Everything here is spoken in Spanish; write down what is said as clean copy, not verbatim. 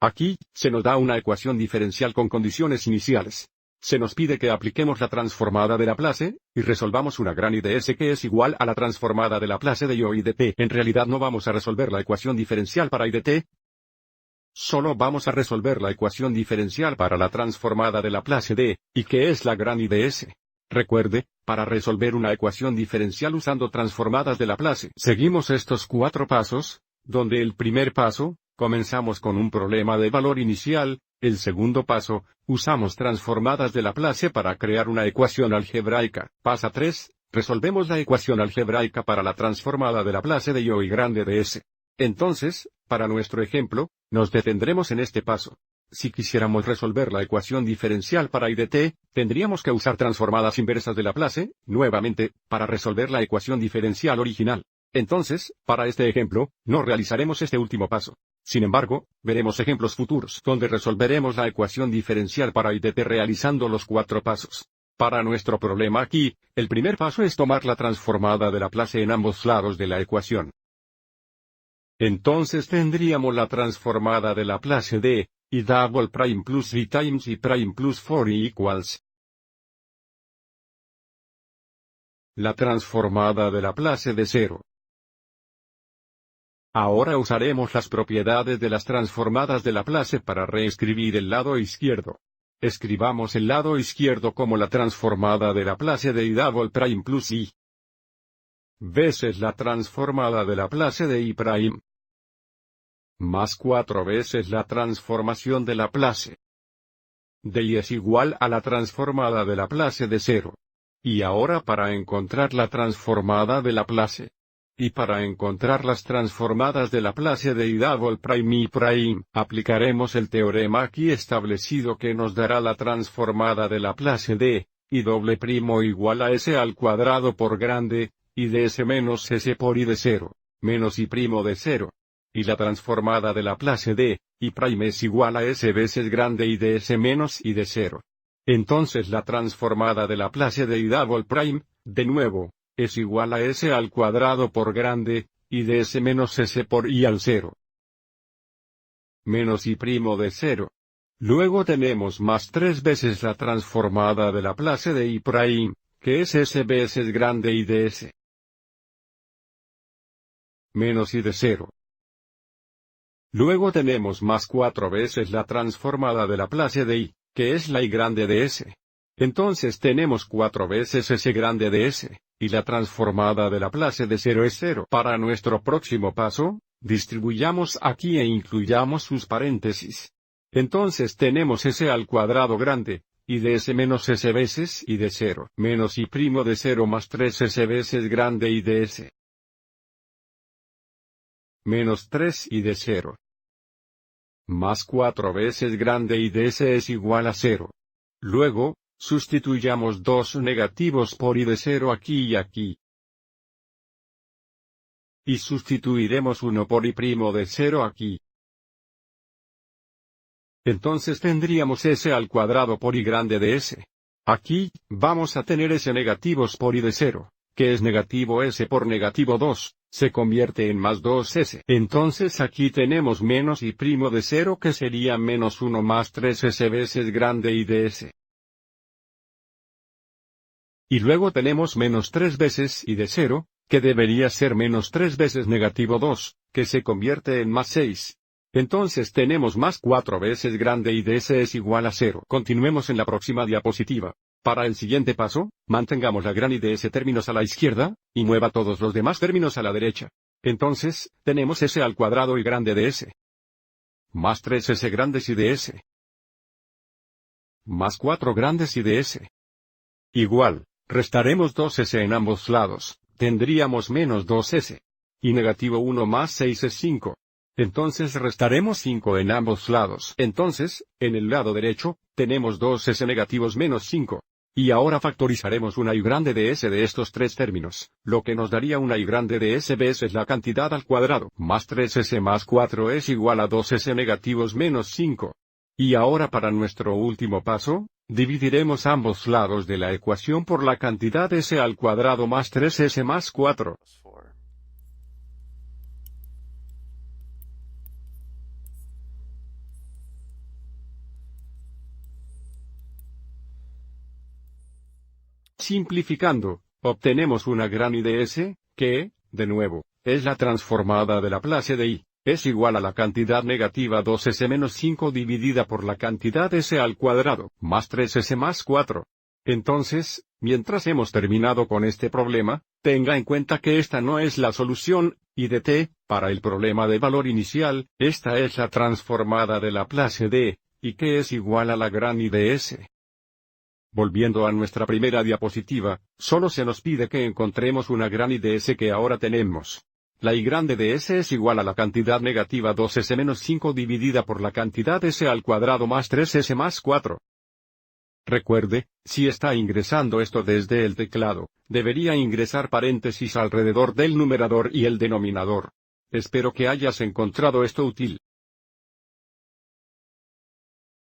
Aquí, se nos da una ecuación diferencial con condiciones iniciales. Se nos pide que apliquemos la transformada de Laplace, y resolvamos una gran I de S que es igual a la transformada de Laplace de I de t. En realidad no vamos a resolver la ecuación diferencial para I de t. Solo vamos a resolver la ecuación diferencial para la transformada de Laplace de, y que es la gran I de S. Recuerde, para resolver una ecuación diferencial usando transformadas de Laplace, seguimos estos 4 pasos, donde el primer paso, comenzamos con un problema de valor inicial. El segundo paso, usamos transformadas de Laplace para crear una ecuación algebraica. Paso 3, resolvemos la ecuación algebraica para la transformada de Laplace de I grande de S. Entonces, para nuestro ejemplo, nos detendremos en este paso. Si quisiéramos resolver la ecuación diferencial para I de t, tendríamos que usar transformadas inversas de Laplace, nuevamente, para resolver la ecuación diferencial original. Entonces, para este ejemplo, no realizaremos este último paso. Sin embargo, veremos ejemplos futuros donde resolveremos la ecuación diferencial para I de t realizando los 4 pasos. Para nuestro problema aquí, el primer paso es tomar la transformada de Laplace en ambos lados de la ecuación. Entonces tendríamos la transformada de Laplace de I double prime plus I times I prime plus 4I equals. La transformada de Laplace de 0. Ahora usaremos las propiedades de las transformadas de Laplace para reescribir el lado izquierdo. Escribamos el lado izquierdo como la transformada de Laplace de I double prime plus I veces la transformada de Laplace de I prime más 4 veces la transformación de Laplace de I es igual a la transformada de Laplace de 0. Y ahora para encontrar la transformada de Laplace, y para encontrar las transformadas de Laplace de I double prime I prime, aplicaremos el teorema aquí establecido que nos dará la transformada de Laplace de I doble primo igual a S al cuadrado por grande, I de S menos S por I de 0, menos I primo de 0. Y la transformada de Laplace de I prime es igual a S veces grande I de S menos I de 0. Entonces la transformada de Laplace de I double prime, de nuevo, es igual a S al cuadrado por grande, I de S menos S por I al 0. Menos I primo de 0. Luego tenemos más 3 veces la transformada de Laplace de I prime, que es S veces grande I de S. Menos I de 0. Luego tenemos más 4 veces la transformada de Laplace de I, que es la I grande de S. Entonces tenemos 4 veces S grande de S, y la transformada de Laplace de 0 es 0. Para nuestro próximo paso, distribuyamos aquí e incluyamos sus paréntesis. Entonces tenemos S al cuadrado grande, I de S menos S veces I de 0, menos I primo de 0 más 3S veces grande I de S. Menos 3 I de 0. Más 4 veces grande I de S es igual a 0. Luego, sustituyamos 2 negativos por I de 0 aquí y aquí. Y sustituiremos 1 por I primo de 0 aquí. Entonces tendríamos S al cuadrado por I grande de S. Aquí, vamos a tener S negativos por I de 0, que es negativo S por negativo 2, se convierte en más 2S. Entonces aquí tenemos menos I primo de 0 que sería menos 1 más 3S veces grande I de S. Y luego tenemos menos 3 veces I de 0, que debería ser menos 3 veces negativo 2, que se convierte en más 6. Entonces tenemos más 4 veces grande I de S es igual a 0. Continuemos en la próxima diapositiva. Para el siguiente paso, mantengamos la gran I de S términos a la izquierda, y mueva todos los demás términos a la derecha. Entonces, tenemos S al cuadrado I grande de S. Más 3S grandes I de S. Más 4 grandes I de S. Igual. Restaremos 2S en ambos lados, tendríamos menos 2S. Y negativo 1 más 6 es 5. Entonces restaremos 5 en ambos lados. Entonces, en el lado derecho, tenemos 2S negativos menos 5. Y ahora factorizaremos una I grande de S de estos 3 términos, lo que nos daría una I grande de S veces la cantidad al cuadrado. Más 3S más 4 es igual a 2S negativos menos 5. Y ahora para nuestro último paso, dividiremos ambos lados de la ecuación por la cantidad S al cuadrado más 3S más 4. Simplificando, obtenemos una gran I de S, que, de nuevo, es la transformada de Laplace de I, es igual a la cantidad negativa 2S menos 5 dividida por la cantidad S al cuadrado, más 3S más 4. Entonces, mientras hemos terminado con este problema, tenga en cuenta que esta no es la solución, I de t, para el problema de valor inicial, esta es la transformada de Laplace de, y que es igual a la gran I de S. Volviendo a nuestra primera diapositiva, solo se nos pide que encontremos una gran I de S que ahora tenemos. La I grande de S es igual a la cantidad negativa 2S menos 5 dividida por la cantidad S al cuadrado más 3S más 4. Recuerde, si está ingresando esto desde el teclado, debería ingresar paréntesis alrededor del numerador y el denominador. Espero que hayas encontrado esto útil.